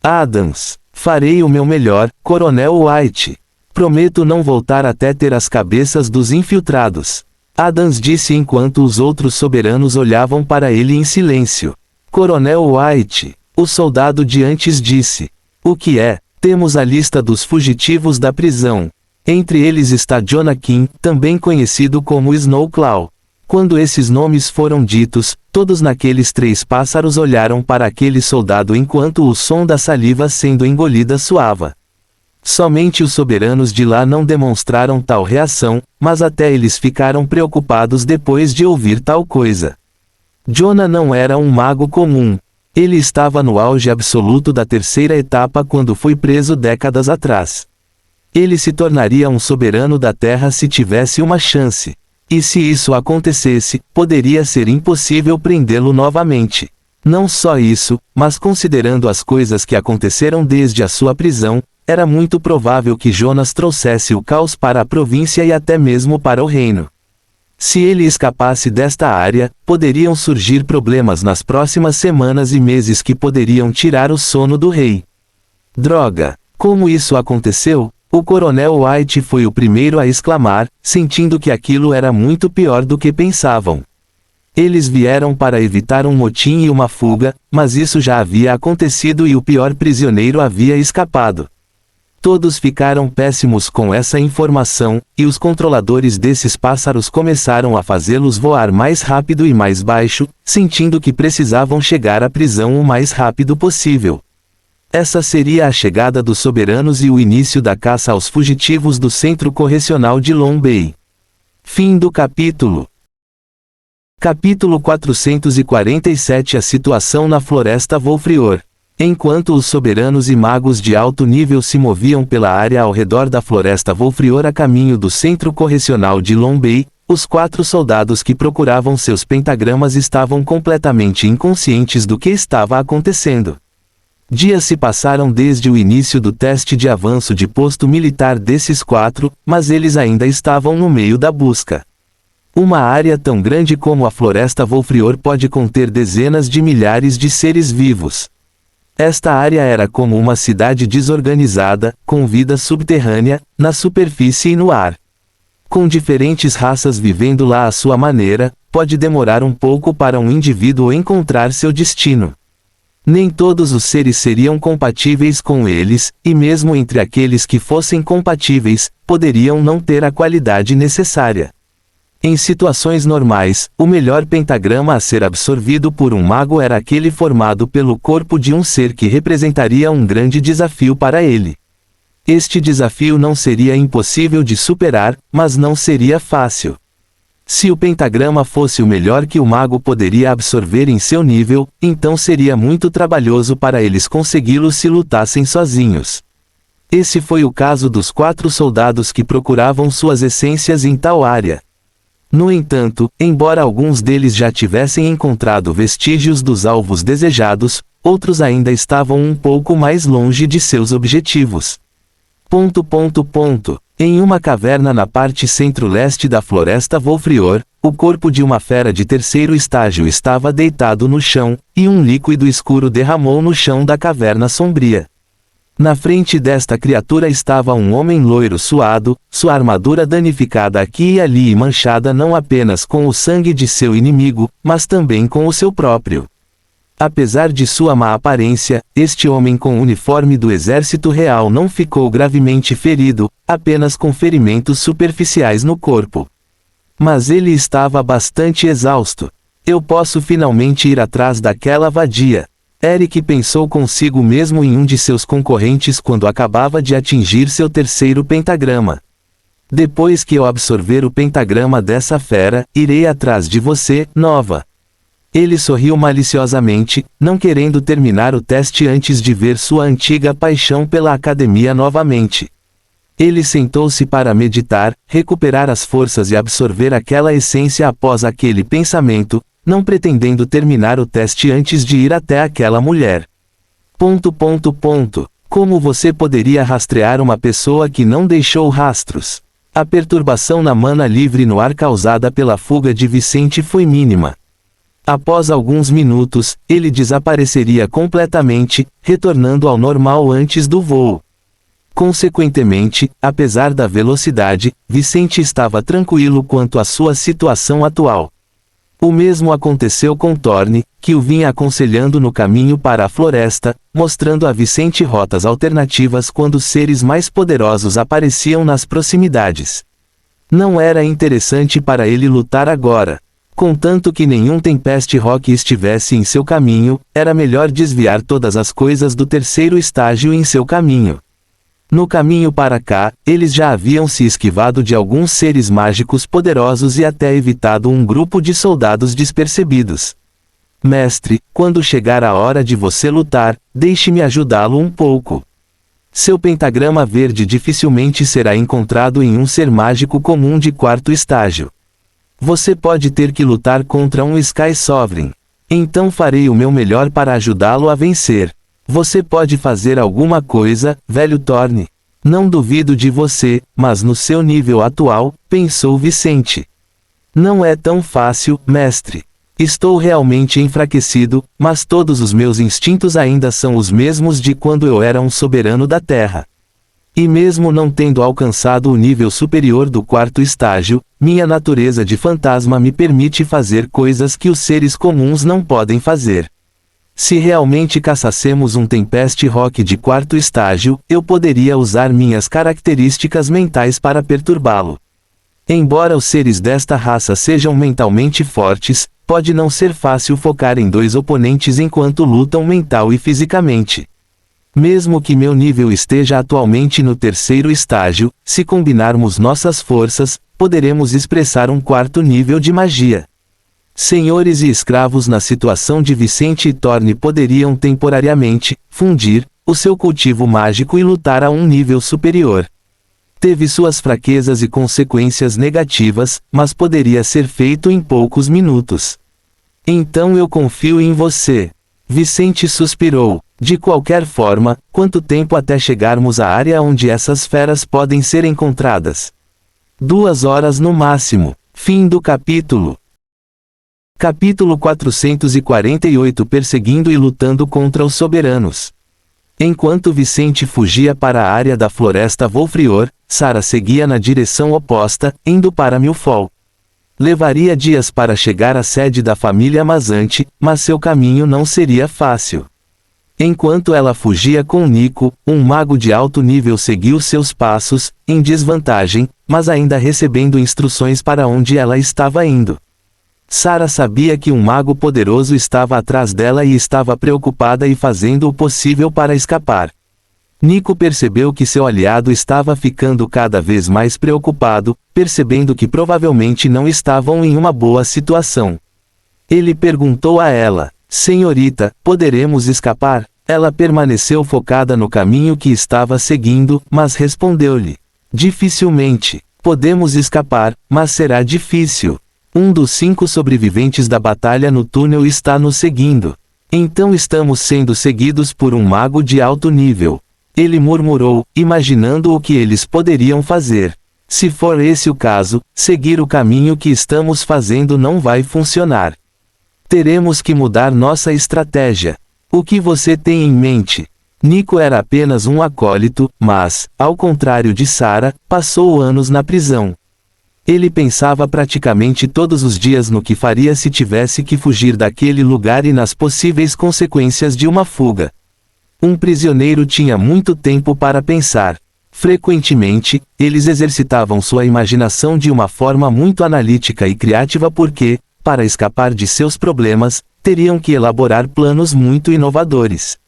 Adams. Farei o meu melhor, Coronel White. Prometo não voltar até ter as cabeças dos infiltrados. Adams disse enquanto os outros soberanos olhavam para ele em silêncio. Coronel White. O soldado de antes disse. O que é? Temos a lista dos fugitivos da prisão. Entre eles está Jonah King, também conhecido como Snowclaw. Quando esses nomes foram ditos, todos naqueles 3 pássaros olharam para aquele soldado enquanto o som da saliva sendo engolida soava. Somente os soberanos de lá não demonstraram tal reação, mas até eles ficaram preocupados depois de ouvir tal coisa. Jonah não era um mago comum. Ele estava no auge absoluto da 3ª etapa quando foi preso décadas atrás. Ele se tornaria um soberano da Terra se tivesse uma chance. E se isso acontecesse, poderia ser impossível prendê-lo novamente. Não só isso, mas considerando as coisas que aconteceram desde a sua prisão, era muito provável que Jonas trouxesse o caos para a província e até mesmo para o reino. Se ele escapasse desta área, poderiam surgir problemas nas próximas semanas e meses que poderiam tirar o sono do rei. Droga! Como isso aconteceu? O coronel White foi o primeiro a exclamar, sentindo que aquilo era muito pior do que pensavam. Eles vieram para evitar um motim e uma fuga, mas isso já havia acontecido e o pior prisioneiro havia escapado. Todos ficaram péssimos com essa informação, e os controladores desses pássaros começaram a fazê-los voar mais rápido e mais baixo, sentindo que precisavam chegar à prisão o mais rápido possível. Essa seria a chegada dos soberanos e o início da caça aos fugitivos do Centro Correcional de Long Bay. Fim do capítulo. Capítulo 447 A situação na Floresta Volfrior. Enquanto os soberanos e magos de alto nível se moviam pela área ao redor da Floresta Volfrior a caminho do Centro Correcional de Long Bay, os 4 soldados que procuravam seus pentagramas estavam completamente inconscientes do que estava acontecendo. Dias se passaram desde o início do teste de avanço de posto militar desses 4, mas eles ainda estavam no meio da busca. Uma área tão grande como a Floresta Volfrior pode conter dezenas de milhares de seres vivos. Esta área era como uma cidade desorganizada, com vida subterrânea, na superfície e no ar. Com diferentes raças vivendo lá à sua maneira, pode demorar um pouco para um indivíduo encontrar seu destino. Nem todos os seres seriam compatíveis com eles, e mesmo entre aqueles que fossem compatíveis, poderiam não ter a qualidade necessária. Em situações normais, o melhor pentagrama a ser absorvido por um mago era aquele formado pelo corpo de um ser que representaria um grande desafio para ele. Este desafio não seria impossível de superar, mas não seria fácil. Se o pentagrama fosse o melhor que o mago poderia absorver em seu nível, então seria muito trabalhoso para eles consegui-lo se lutassem sozinhos. Esse foi o caso dos 4 soldados que procuravam suas essências em tal área. No entanto, embora alguns deles já tivessem encontrado vestígios dos alvos desejados, outros ainda estavam um pouco mais longe de seus objetivos. Em uma caverna na parte centro-leste da Floresta Volfrior, o corpo de uma fera de 3º estágio estava deitado no chão, e um líquido escuro derramou no chão da caverna sombria. Na frente desta criatura estava um homem loiro suado, sua armadura danificada aqui e ali e manchada não apenas com o sangue de seu inimigo, mas também com o seu próprio. Apesar de sua má aparência, este homem com o uniforme do exército real não ficou gravemente ferido, apenas com ferimentos superficiais no corpo. Mas ele estava bastante exausto. Eu posso finalmente ir atrás daquela vadia. Eric pensou consigo mesmo em um de seus concorrentes quando acabava de atingir seu 3º pentagrama. Depois que eu absorver o pentagrama dessa fera, irei atrás de você, Nova. Ele sorriu maliciosamente, não querendo terminar o teste antes de ver sua antiga paixão pela academia novamente. Ele sentou-se para meditar, recuperar as forças e absorver aquela essência após aquele pensamento, não pretendendo terminar o teste antes de ir até aquela mulher. Como você poderia rastrear uma pessoa que não deixou rastros? A perturbação na mana livre no ar causada pela fuga de Vicente foi mínima. Após alguns minutos, ele desapareceria completamente, retornando ao normal antes do voo. Consequentemente, apesar da velocidade, Vicente estava tranquilo quanto à sua situação atual. O mesmo aconteceu com Thorne, que o vinha aconselhando no caminho para a floresta, mostrando a Vicente rotas alternativas quando seres mais poderosos apareciam nas proximidades. Não era interessante para ele lutar agora. Contanto que nenhum tempeste rock estivesse em seu caminho, era melhor desviar todas as coisas do terceiro estágio em seu caminho. No caminho para cá, eles já haviam se esquivado de alguns seres mágicos poderosos e até evitado um grupo de soldados despercebidos. Mestre, quando chegar a hora de você lutar, deixe-me ajudá-lo um pouco. Seu pentagrama verde dificilmente será encontrado em um ser mágico comum de quarto estágio. Você pode ter que lutar contra um Sky Sovereign. Então farei o meu melhor para ajudá-lo a vencer. Você pode fazer alguma coisa, velho Thorne. Não duvido de você, mas no seu nível atual, pensou Vicente. Não é tão fácil, mestre. Estou realmente enfraquecido, mas todos os meus instintos ainda são os mesmos de quando eu era um soberano da Terra. E mesmo não tendo alcançado o nível superior do quarto estágio, minha natureza de fantasma me permite fazer coisas que os seres comuns não podem fazer. Se realmente caçássemos um Tempest Rock de quarto estágio, eu poderia usar minhas características mentais para perturbá-lo. Embora os seres desta raça sejam mentalmente fortes, pode não ser fácil focar em dois oponentes enquanto lutam mental e fisicamente. Mesmo que meu nível esteja atualmente no terceiro estágio, se combinarmos nossas forças, poderemos expressar um quarto nível de magia. Senhores e escravos na situação de Vicente e Thorne poderiam temporariamente fundir o seu cultivo mágico e lutar a um nível superior. Teve suas fraquezas e consequências negativas, mas poderia ser feito em poucos minutos. Então eu confio em você. Vicente suspirou. De qualquer forma, quanto tempo até chegarmos à área onde essas feras podem ser encontradas? 2 horas no máximo. Fim do capítulo. Capítulo 448 Perseguindo e lutando contra os soberanos. Enquanto Vicente fugia para a área da floresta Volfrior, Sara seguia na direção oposta, indo para Milfol. Levaria dias para chegar à sede da família Mazante, mas seu caminho não seria fácil. Enquanto ela fugia com Nico, um mago de alto nível seguiu seus passos, em desvantagem, mas ainda recebendo instruções para onde ela estava indo. Sara sabia que um mago poderoso estava atrás dela e estava preocupada e fazendo o possível para escapar. Nico percebeu que seu aliado estava ficando cada vez mais preocupado, percebendo que provavelmente não estavam em uma boa situação. Ele perguntou a ela: "Senhorita, poderemos escapar?" Ela permaneceu focada no caminho que estava seguindo, mas respondeu-lhe: "Dificilmente. Podemos escapar, mas será difícil. Um dos 5 sobreviventes da batalha no túnel está nos seguindo. Então estamos sendo seguidos por um mago de alto nível." Ele murmurou, imaginando o que eles poderiam fazer. Se for esse o caso, seguir o caminho que estamos fazendo não vai funcionar. Teremos que mudar nossa estratégia. O que você tem em mente? Nico era apenas um acólito, mas, ao contrário de Sara, passou anos na prisão. Ele pensava praticamente todos os dias no que faria se tivesse que fugir daquele lugar e nas possíveis consequências de uma fuga. Um prisioneiro tinha muito tempo para pensar. Frequentemente, eles exercitavam sua imaginação de uma forma muito analítica e criativa porque, para escapar de seus problemas, teriam que elaborar planos muito inovadores.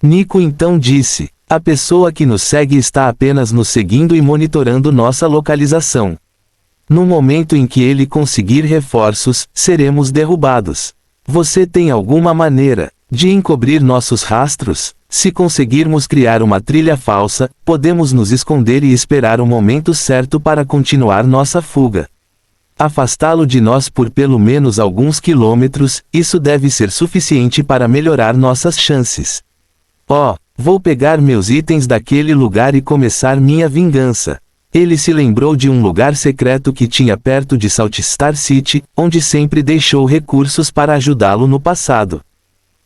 Nico então disse: "A pessoa que nos segue está apenas nos seguindo e monitorando nossa localização. No momento em que ele conseguir reforços, seremos derrubados. Você tem alguma maneira de encobrir nossos rastros? Se conseguirmos criar uma trilha falsa, podemos nos esconder e esperar o momento certo para continuar nossa fuga. Afastá-lo de nós por pelo menos alguns quilômetros, isso deve ser suficiente para melhorar nossas chances. Oh, vou pegar meus itens daquele lugar e começar minha vingança." Ele se lembrou de um lugar secreto que tinha perto de Saltstar City, onde sempre deixou recursos para ajudá-lo no passado.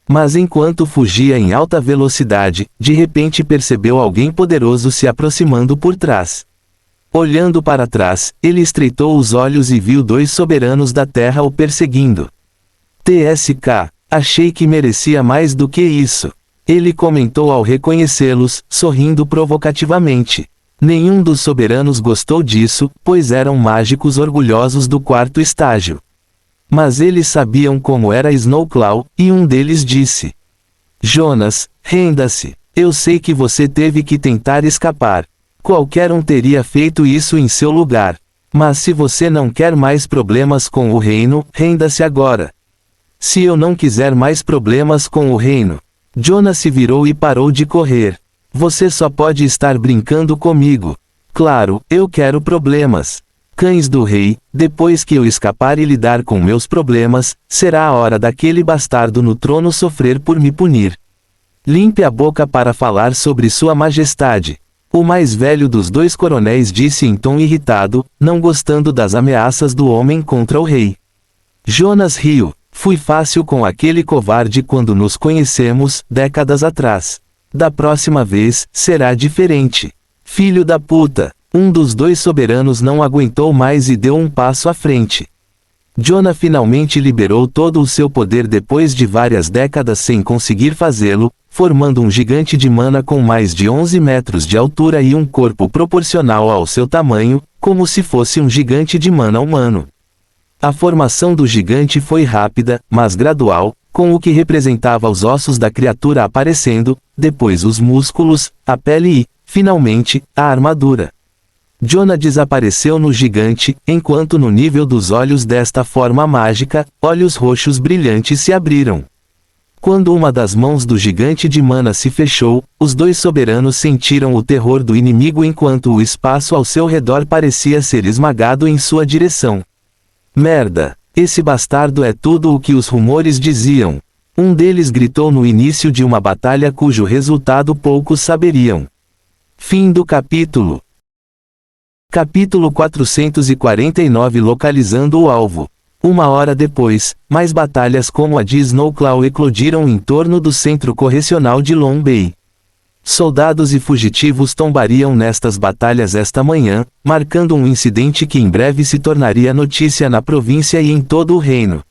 Mas enquanto fugia em alta velocidade, de repente percebeu alguém poderoso se aproximando por trás. Olhando para trás, ele estreitou os olhos e viu 2 soberanos da Terra o perseguindo. "TSK, achei que merecia mais do que isso." Ele comentou ao reconhecê-los, sorrindo provocativamente. Nenhum dos soberanos gostou disso, pois eram mágicos orgulhosos do quarto estágio. Mas eles sabiam como era Snowclaw, e um deles disse: Jonas, renda-se. Eu sei que você teve que tentar escapar. Qualquer um teria feito isso em seu lugar. Mas se você não quer mais problemas com o reino, renda-se agora. Se eu não quiser mais problemas com o reino. Jonas se virou e parou de correr. Você só pode estar brincando comigo. Claro, eu quero problemas. Cães do rei, depois que eu escapar e lidar com meus problemas, será a hora daquele bastardo no trono sofrer por me punir. Limpe a boca para falar sobre sua majestade. O mais velho dos dois coronéis disse em tom irritado, não gostando das ameaças do homem contra o rei. Jonas riu. Fui fácil com aquele covarde quando nos conhecemos, décadas atrás. Da próxima vez, será diferente. Filho da puta. Um dos dois soberanos não aguentou mais e deu um passo à frente. Jonas finalmente liberou todo o seu poder depois de várias décadas sem conseguir fazê-lo, formando um gigante de mana com mais de 11 metros de altura e um corpo proporcional ao seu tamanho, como se fosse um gigante de mana humano. A formação do gigante foi rápida, mas gradual, com o que representava os ossos da criatura aparecendo, depois os músculos, a pele e, finalmente, a armadura. Jonas desapareceu no gigante, enquanto no nível dos olhos desta forma mágica, olhos roxos brilhantes se abriram. Quando uma das mãos do gigante de mana se fechou, os dois soberanos sentiram o terror do inimigo enquanto o espaço ao seu redor parecia ser esmagado em sua direção. Merda! Esse bastardo é tudo o que os rumores diziam. Um deles gritou no início de uma batalha cujo resultado poucos saberiam. Fim do capítulo. Capítulo 449 Localizando o alvo. 1 hora depois, mais batalhas como a de Snowclaw eclodiram em torno do centro correcional de Long Bay. Soldados e fugitivos tombariam nestas batalhas esta manhã, marcando um incidente que em breve se tornaria notícia na província e em todo o reino.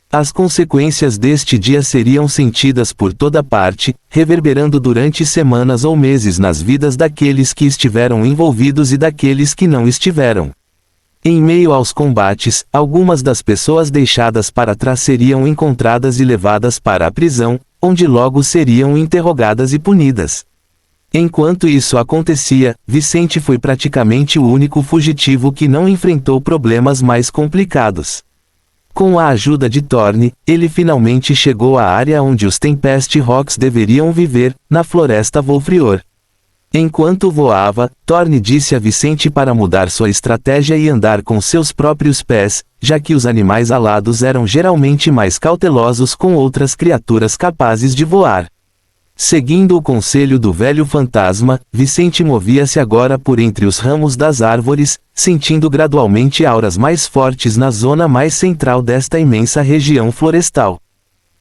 As consequências deste dia seriam sentidas por toda parte, reverberando durante semanas ou meses nas vidas daqueles que estiveram envolvidos e daqueles que não estiveram. Em meio aos combates, algumas das pessoas deixadas para trás seriam encontradas e levadas para a prisão, onde logo seriam interrogadas e punidas. Enquanto isso acontecia, Vicente foi praticamente o único fugitivo que não enfrentou problemas mais complicados. Com a ajuda de Thorne, ele finalmente chegou à área onde os Tempest Rocks deveriam viver, na floresta Volfrior. Enquanto voava, Thorne disse a Vicente para mudar sua estratégia e andar com seus próprios pés, já que os animais alados eram geralmente mais cautelosos com outras criaturas capazes de voar. Seguindo o conselho do velho fantasma, Vicente movia-se agora por entre os ramos das árvores, sentindo gradualmente auras mais fortes na zona mais central desta imensa região florestal.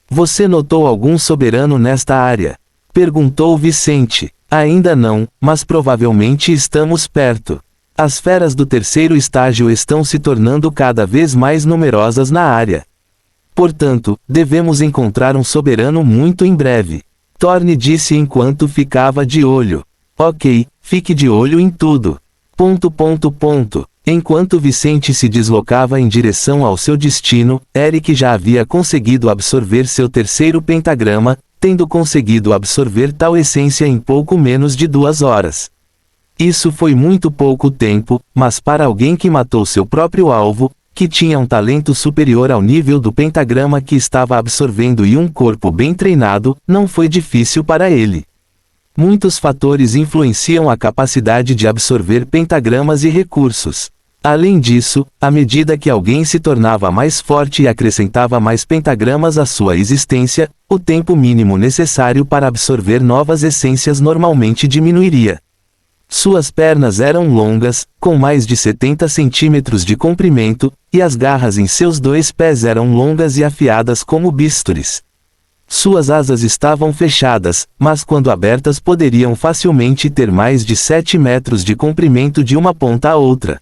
Você notou algum soberano nesta área? Perguntou Vicente. Ainda não, mas provavelmente estamos perto. As feras do terceiro estágio estão se tornando cada vez mais numerosas na área. Portanto, devemos encontrar um soberano muito em breve. Thorne disse enquanto ficava de olho. Ok, fique de olho em tudo. ... Enquanto Vicente se deslocava em direção ao seu destino, Eric já havia conseguido absorver seu terceiro pentagrama, tendo conseguido absorver tal essência em pouco menos de 2 horas. Isso foi muito pouco tempo, mas para alguém que matou seu próprio alvo, que tinha um talento superior ao nível do pentagrama que estava absorvendo e um corpo bem treinado, não foi difícil para ele. Muitos fatores influenciam a capacidade de absorver pentagramas e recursos. Além disso, à medida que alguém se tornava mais forte e acrescentava mais pentagramas à sua existência, o tempo mínimo necessário para absorver novas essências normalmente diminuiria. Suas pernas eram longas, com mais de 70 centímetros de comprimento, e as garras em seus 2 pés eram longas e afiadas como bísturis. Suas asas estavam fechadas, mas quando abertas poderiam facilmente ter mais de 7 metros de comprimento de uma ponta a outra.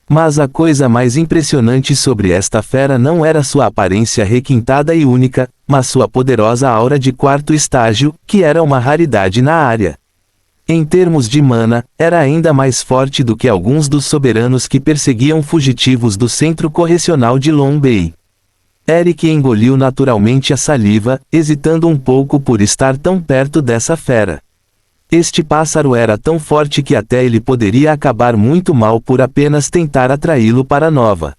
Mas a coisa mais impressionante sobre esta fera não era sua aparência requintada e única, mas sua poderosa aura de 4º estágio, que era uma raridade na área. Em termos de mana, era ainda mais forte do que alguns dos soberanos que perseguiam fugitivos do centro correcional de Long Bay. Eric engoliu naturalmente a saliva, hesitando um pouco por estar tão perto dessa fera. Este pássaro era tão forte que até ele poderia acabar muito mal por apenas tentar atraí-lo para Nova.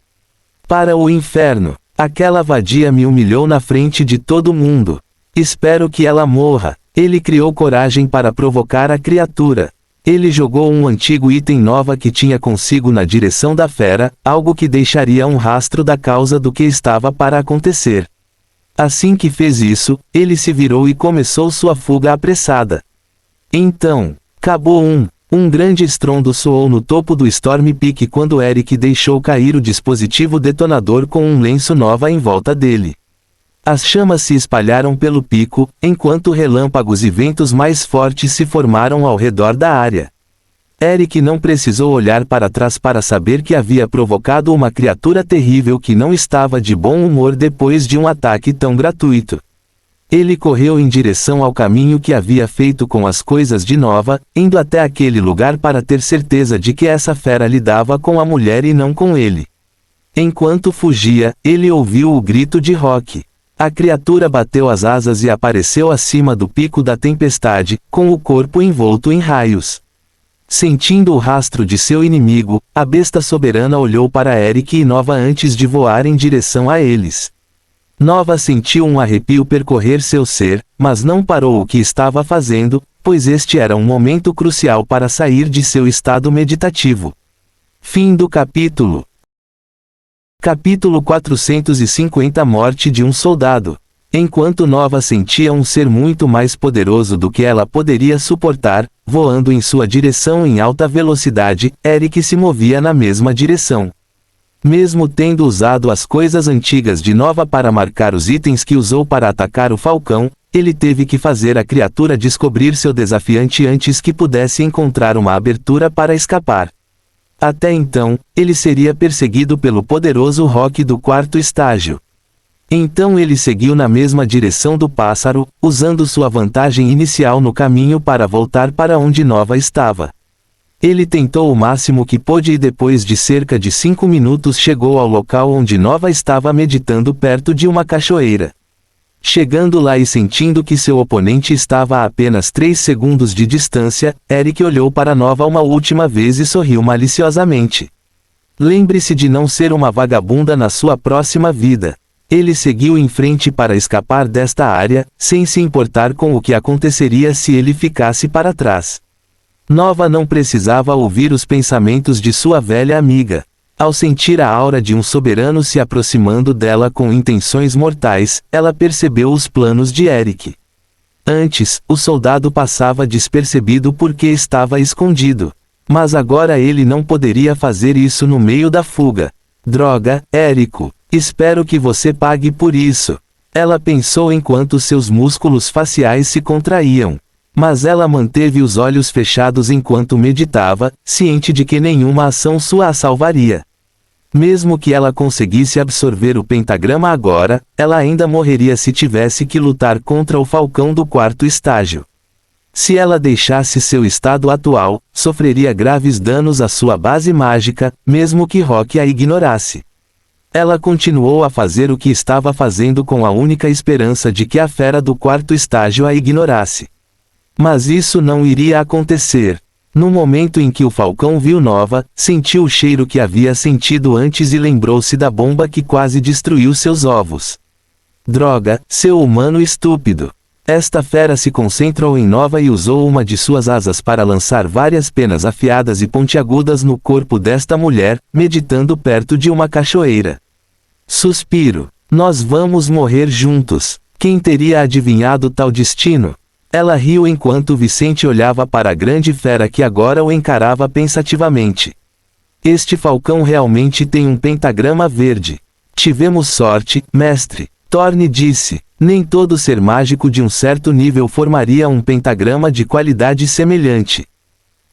Para o inferno! Aquela vadia me humilhou na frente de todo mundo. Espero que ela morra. Ele criou coragem para provocar a criatura. Ele jogou um antigo item Nova que tinha consigo na direção da fera, algo que deixaria um rastro da causa do que estava para acontecer. Assim que fez isso, ele se virou e começou sua fuga apressada. Então, acabou um grande estrondo soou no topo do Storm Peak quando Eric deixou cair o dispositivo detonador com um lenço Nova em volta dele. As chamas se espalharam pelo pico, enquanto relâmpagos e ventos mais fortes se formaram ao redor da área. Eric não precisou olhar para trás para saber que havia provocado uma criatura terrível que não estava de bom humor depois de um ataque tão gratuito. Ele correu em direção ao caminho que havia feito com as coisas de Nova, indo até aquele lugar para ter certeza de que essa fera lidava com a mulher e não com ele. Enquanto fugia, ele ouviu o grito de Rock. A criatura bateu as asas e apareceu acima do pico da tempestade, com o corpo envolto em raios. Sentindo o rastro de seu inimigo, a besta soberana olhou para Eric e Nova antes de voar em direção a eles. Nova sentiu um arrepio percorrer seu ser, mas não parou o que estava fazendo, pois este era um momento crucial para sair de seu estado meditativo. Fim do capítulo. Capítulo 450 Morte de um soldado. Enquanto Nova sentia um ser muito mais poderoso do que ela poderia suportar, voando em sua direção em alta velocidade, Eric se movia na mesma direção. Mesmo tendo usado as coisas antigas de Nova para marcar os itens que usou para atacar o falcão, ele teve que fazer a criatura descobrir seu desafiante antes que pudesse encontrar uma abertura para escapar. Até então, ele seria perseguido pelo poderoso Rock do quarto estágio. Então ele seguiu na mesma direção do pássaro, usando sua vantagem inicial no caminho para voltar para onde Nova estava. Ele tentou o máximo que pôde e depois de cerca de 5 minutos chegou ao local onde Nova estava meditando perto de uma cachoeira. Chegando lá e sentindo que seu oponente estava a apenas 3 segundos de distância, Eric olhou para Nova uma última vez e sorriu maliciosamente. Lembre-se de não ser uma vagabunda na sua próxima vida. Ele seguiu em frente para escapar desta área, sem se importar com o que aconteceria se ele ficasse para trás. Nova não precisava ouvir os pensamentos de sua velha amiga. Ao sentir a aura de um soberano se aproximando dela com intenções mortais, ela percebeu os planos de Eric. Antes, o soldado passava despercebido porque estava escondido. Mas agora ele não poderia fazer isso no meio da fuga. Droga, Érico, espero que você pague por isso. Ela pensou enquanto seus músculos faciais se contraíam. Mas ela manteve os olhos fechados enquanto meditava, ciente de que nenhuma ação sua a salvaria. Mesmo que ela conseguisse absorver o pentagrama agora, ela ainda morreria se tivesse que lutar contra o falcão do quarto estágio. Se ela deixasse seu estado atual, sofreria graves danos à sua base mágica, mesmo que Rock a ignorasse. Ela continuou a fazer o que estava fazendo com a única esperança de que a fera do quarto estágio a ignorasse. Mas isso não iria acontecer. No momento em que o falcão viu Nova, sentiu o cheiro que havia sentido antes e lembrou-se da bomba que quase destruiu seus ovos. Droga, seu humano estúpido. Esta fera se concentrou em Nova e usou uma de suas asas para lançar várias penas afiadas e pontiagudas no corpo desta mulher, meditando perto de uma cachoeira. Suspiro. Nós vamos morrer juntos. Quem teria adivinhado tal destino? Ela riu enquanto Vicente olhava para a grande fera que agora o encarava pensativamente. Este falcão realmente tem um pentagrama verde. Tivemos sorte, mestre. Thorne disse. Nem todo ser mágico de um certo nível formaria um pentagrama de qualidade semelhante.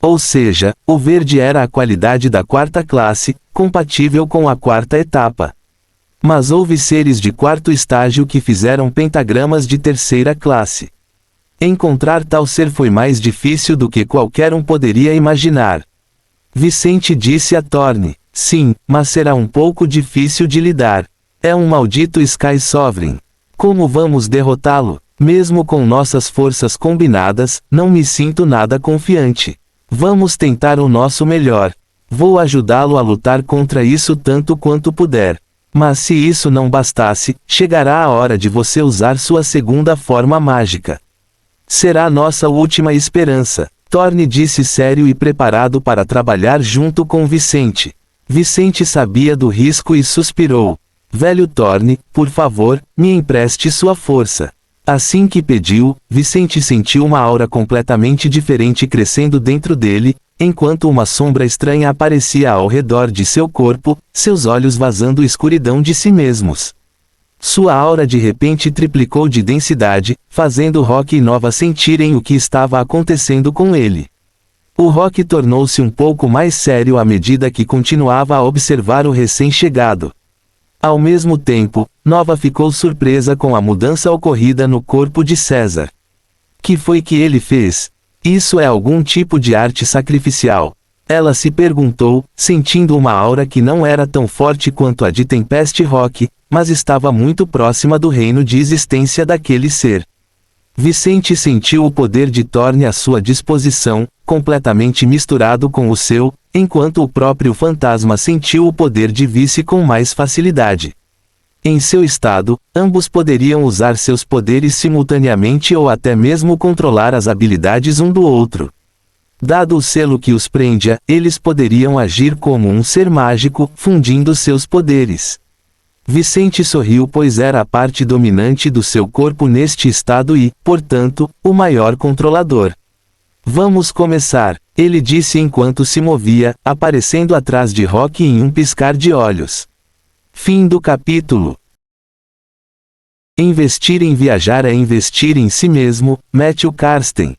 Ou seja, o verde era a qualidade da quarta classe, compatível com a quarta etapa. Mas houve seres de quarto estágio que fizeram pentagramas de terceira classe. Encontrar tal ser foi mais difícil do que qualquer um poderia imaginar. Vicente disse a Thorne. Sim, mas será um pouco difícil de lidar. É um maldito Sky Sovereign. Como vamos derrotá-lo? Mesmo com nossas forças combinadas, não me sinto nada confiante. Vamos tentar o nosso melhor. Vou ajudá-lo a lutar contra isso tanto quanto puder. Mas se isso não bastasse, chegará a hora de você usar sua segunda forma mágica. Será nossa última esperança. Thorne disse sério e preparado para trabalhar junto com Vicente. Vicente sabia do risco e suspirou. Velho Thorne, por favor, me empreste sua força. Assim que pediu, Vicente sentiu uma aura completamente diferente crescendo dentro dele, enquanto uma sombra estranha aparecia ao redor de seu corpo, seus olhos vazando escuridão de si mesmos. Sua aura de repente triplicou de densidade, fazendo Rock e Nova sentirem o que estava acontecendo com ele. O Rock tornou-se um pouco mais sério à medida que continuava a observar o recém-chegado. Ao mesmo tempo, Nova ficou surpresa com a mudança ocorrida no corpo de César. Que foi que ele fez? Isso é algum tipo de arte sacrificial? Ela se perguntou, sentindo uma aura que não era tão forte quanto a de Tempest Rock, mas estava muito próxima do reino de existência daquele ser. Vicente sentiu o poder de Thorne à sua disposição, completamente misturado com o seu, enquanto o próprio fantasma sentiu o poder de Vice com mais facilidade. Em seu estado, ambos poderiam usar seus poderes simultaneamente ou até mesmo controlar as habilidades um do outro. Dado o selo que os prendia, eles poderiam agir como um ser mágico, fundindo seus poderes. Vicente sorriu pois era a parte dominante do seu corpo neste estado e, portanto, o maior controlador. Vamos começar, ele disse enquanto se movia, aparecendo atrás de Rock em um piscar de olhos. Fim do capítulo. Investir em viajar é investir em si mesmo, Matthew Karsten.